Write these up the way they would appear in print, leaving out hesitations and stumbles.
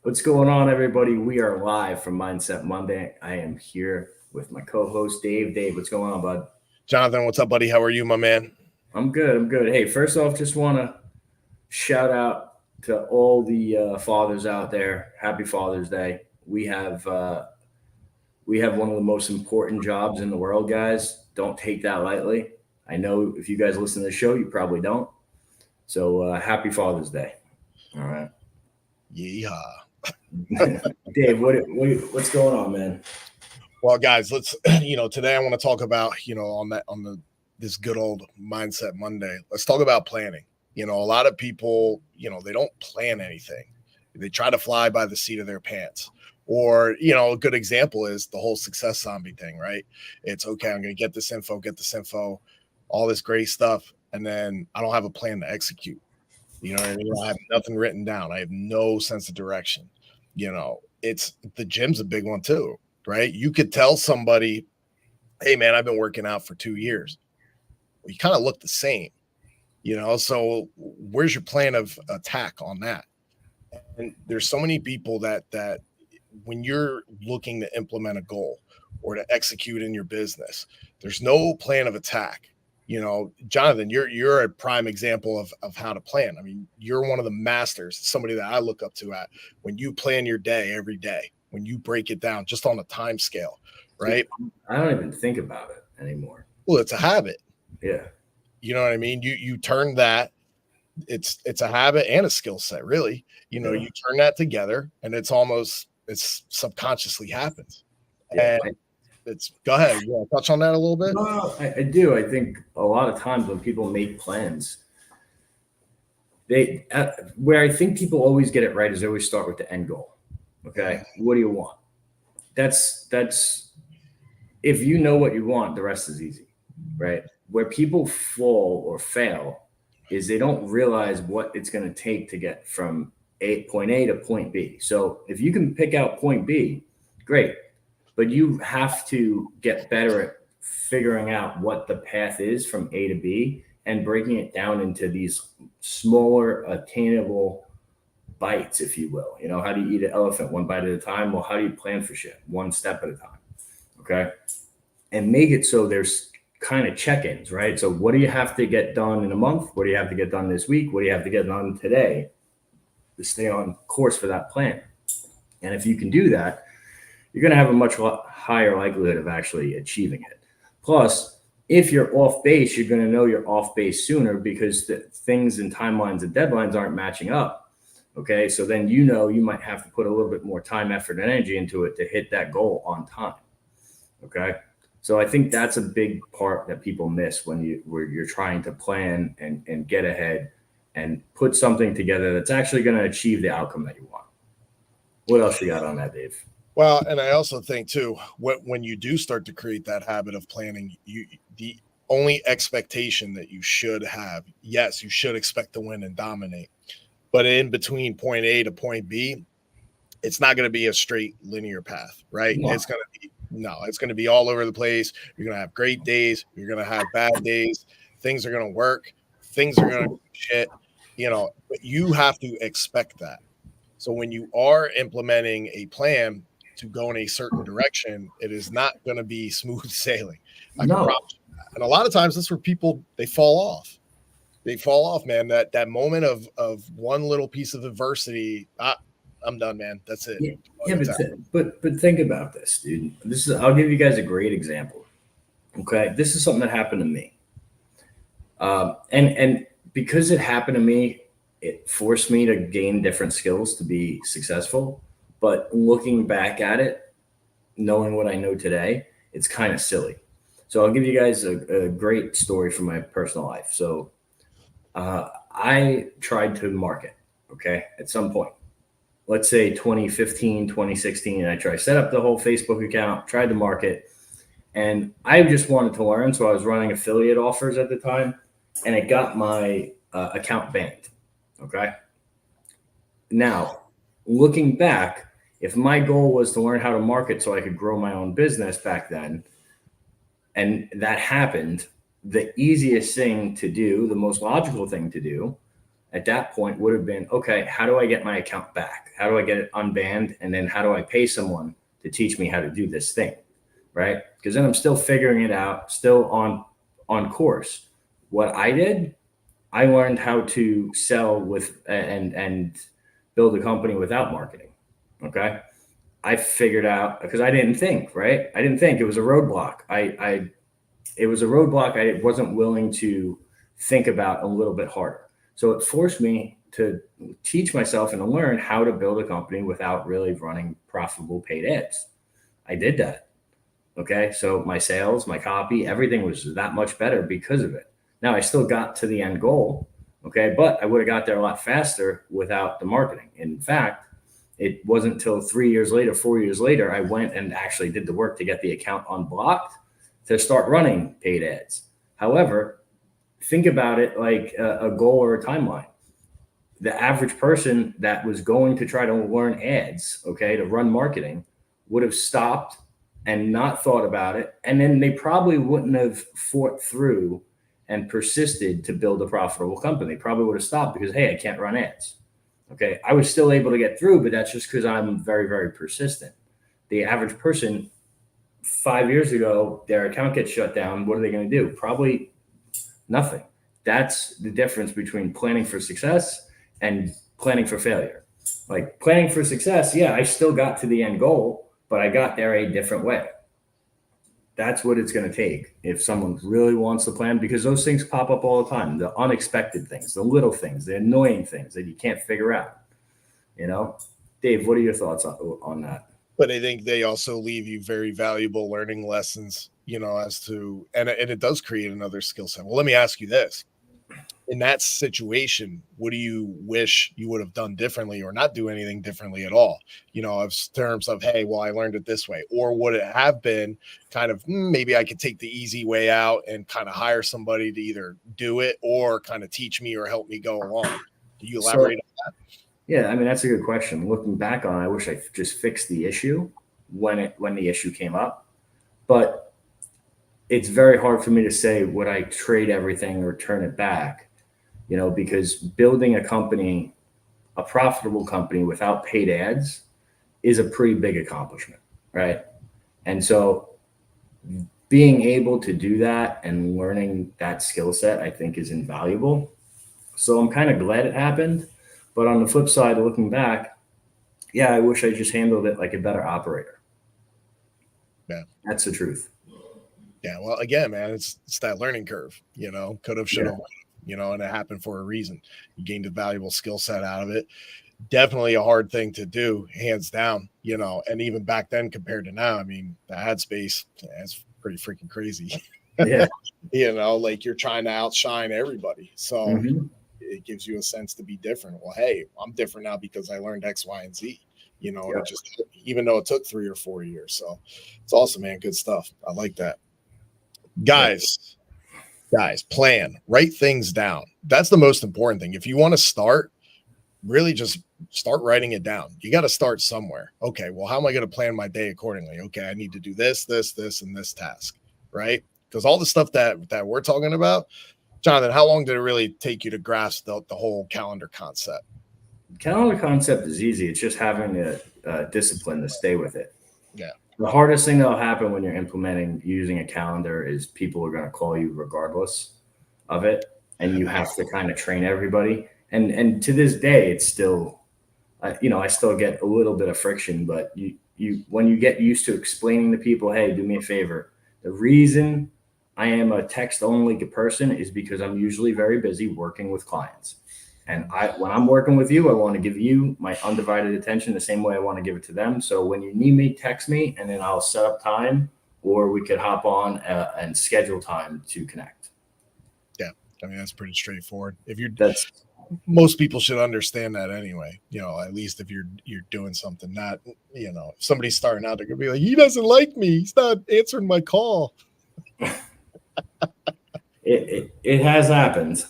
What's going on, everybody? We are live from Mindset Monday. I am here with my co-host Dave. Dave, what's going on, bud? Jonathan, what's up, buddy? How are you, my man? I'm good. I'm good. Hey, first off, just want to shout out to all the fathers out there. Happy Father's Day. We have one of the most important jobs in the world, guys. Don't take that lightly. I know if you guys listen to the show, you probably don't. So happy Father's Day. All right. Yeehaw. Dave, what's going on, man? Well, guys, let's today I want to talk about, this good old Mindset Monday. Let's talk about planning. A lot of people, they don't plan anything. They try to fly by the seat of their pants. Or, a good example is the whole success zombie thing, right? It's okay, I'm going to get this info, all this great stuff, and then I don't have a plan to execute. You know what I mean? I have nothing written down. I have no sense of direction. It's the gym's a big one too, right? You could tell somebody, hey man, I've been working out for 2 years. Well, you kind of look the same, so where's your plan of attack on that? And there's so many people that when you're looking to implement a goal or to execute in your business, there's no plan of attack. Jonathan, you're a prime example of how to plan. I mean, you're one of the masters, somebody that I look up to at when you plan your day every day, when you break it down just on a time scale, right? I don't even think about it anymore. Well, it's a habit. Yeah. You know what I mean? You turn that, it's a habit and a skill set, really. Yeah. You turn that together and it's subconsciously happens. Yeah. And it's go ahead. You want to touch on that a little bit? Well, I do. I think a lot of times when people make plans, where I think people always get it right is they always start with the end goal. Okay, what do you want? That's if you know what you want, the rest is easy, right? Where people fall or fail is they don't realize what it's going to take to get from point A to point B. So if you can pick out point B, great. But you have to get better at figuring out what the path is from A to B and breaking it down into these smaller, attainable bites, if you will. How do you eat an elephant one bite at a time? Well, how do you plan for shit? One step at a time. Okay. And make it so there's kind of check-ins, right? So what do you have to get done in a month? What do you have to get done this week? What do you have to get done today to stay on course for that plan? And if you can do that, you're going to have a much higher likelihood of actually achieving it. Plus, if you're off base, you're going to know you're off base sooner because the things and timelines and deadlines aren't matching up. Okay, so then you might have to put a little bit more time, effort, and energy into it to hit that goal on time. Okay, so I think that's a big part that people miss when you're trying to plan and get ahead and put something together that's actually going to achieve the outcome that you want. What else you got on that, Dave? Well, and I also think too, when you do start to create that habit of planning, the only expectation that you should have, yes, you should expect to win and dominate, but in between point A to point B, it's not going to be a straight linear path, right? No. It's going to be all over the place. You're going to have great days. You're going to have bad days. Things are going to work. Things are going to shit, but you have to expect that. So when you are implementing a plan to go in a certain direction, it is not going to be smooth sailing. I can promise you that. And a lot of times that's where people, they fall off. They fall off, man. That moment of one little piece of adversity, I'm done, man. That's it. Yeah, but think about this, dude. I'll give you guys a great example. Okay, this is something that happened to me, and because it happened to me, it forced me to gain different skills to be successful. But looking back at it, knowing what I know today, it's kind of silly. So I'll give you guys a great story from my personal life. So I tried to market, okay, at some point. Let's say 2015, 2016, I set up the whole Facebook account, tried to market, and I just wanted to learn. So I was running affiliate offers at the time, and it got my account banned, okay? Now, looking back, if my goal was to learn how to market so I could grow my own business back then, and that happened, the easiest thing to do, the most logical thing to do, at that point would have been, okay, how do I get my account back? How do I get it unbanned? And then how do I pay someone to teach me how to do this thing? Right? Because then I'm still figuring it out, still on course. What I did, I learned how to sell with and build a company without marketing. Okay. I figured out because I didn't think, right? I didn't think it was a roadblock. It was a roadblock I wasn't willing to think about a little bit harder. So it forced me to teach myself and to learn how to build a company without really running profitable paid ads. I did that. Okay. So my sales, my copy, everything was that much better because of it. Now I still got to the end goal. Okay. But I would have got there a lot faster without the marketing. In fact, it wasn't until 3 years later, 4 years later, I went and actually did the work to get the account unblocked to start running paid ads. However, think about it like a goal or a timeline. The average person that was going to try to learn ads, okay, to run marketing would have stopped and not thought about it. And then they probably wouldn't have fought through and persisted to build a profitable company. They probably would have stopped because, hey, I can't run ads. Okay. I was still able to get through, but that's just because I'm very, very persistent. The average person 5 years ago, their account gets shut down. What are they going to do? Probably nothing. That's the difference between planning for success and planning for failure. Like planning for success, yeah, I still got to the end goal, but I got there a different way. That's what it's going to take if someone really wants to plan, because those things pop up all the time. The unexpected things, the little things, the annoying things that you can't figure out. You know, Dave, what are your thoughts on that? But I think they also leave you very valuable learning lessons, as to, and it does create another skill set. Well, let me ask you this. In that situation, what do you wish you would have done differently or not do anything differently at all? In terms of, hey, well, I learned it this way. Or would it have been kind of, maybe I could take the easy way out and kind of hire somebody to either do it or kind of teach me or help me go along? Do you elaborate on that? Yeah, I mean, that's a good question. Looking back on it, I wish I just fixed the issue when the issue came up. But it's very hard for me to say, would I trade everything or turn it back? Because building a company, a profitable company without paid ads is a pretty big accomplishment, right? And so being able to do that and learning that skill set, I think, is invaluable. So I'm kind of glad it happened. But on the flip side, looking back, yeah, I wish I just handled it like a better operator. Yeah. That's the truth. Yeah. Well, again, man, it's that learning curve, could have, should have, and it happened for a reason. You gained a valuable skill set out of it. Definitely a hard thing to do, hands down, and even back then compared to now, I mean, the ad space, it's pretty freaking crazy. Yeah. Like you're trying to outshine everybody. So it gives you a sense to be different. Well, hey, I'm different now because I learned X, Y, and Z, and it just, even though it took 3 or 4 years. So it's awesome, man. Good stuff. I like that. Guys, plan, write things down. That's the most important thing. If you want to start, really just start writing it down. You got to start somewhere. Okay, well, how am I going to plan my day accordingly? Okay, I need to do this, and this task, right? Because all the stuff that we're talking about, Jonathan, how long did it really take you to grasp the whole calendar concept? Calendar concept is easy. It's just having a discipline to stay with it. Yeah. The hardest thing that'll happen when you're implementing using a calendar is people are going to call you regardless of it. And you have to kind of train everybody. And to this day, it's still, I still get a little bit of friction, but you when you get used to explaining to people, hey, do me a favor. The reason I am a text only person is because I'm usually very busy working with clients. And when I'm working with you, I want to give you my undivided attention the same way I want to give it to them. So when you need me, text me, and then I'll set up time, or we could hop on and schedule time to connect. Yeah, I mean, that's pretty straightforward. Most people should understand that anyway. At least if you're doing something, not if somebody's starting out, they're gonna be like, he doesn't like me. He's not answering my call. It has happened.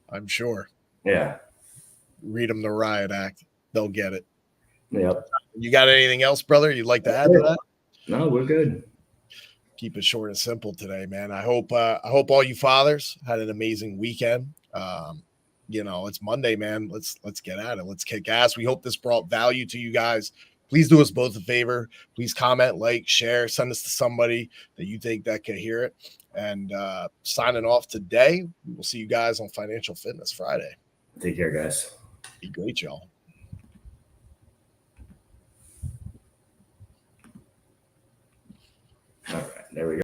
I'm sure. Yeah. Read them the riot act. They'll get it. Yep. You got anything else, brother, you'd like to add to that? No, we're good. Keep it short and simple today, man. I hope all you fathers had an amazing weekend. you know, it's Monday, man. Let's get at it. Let's kick ass. We hope this brought value to you guys. Please do us both a favor. Please comment, like, share, send this to somebody that you think that can hear it. And signing off today. We will see you guys on Financial Fitness Friday. Take care, guys. Be great, y'all. All right, there we go.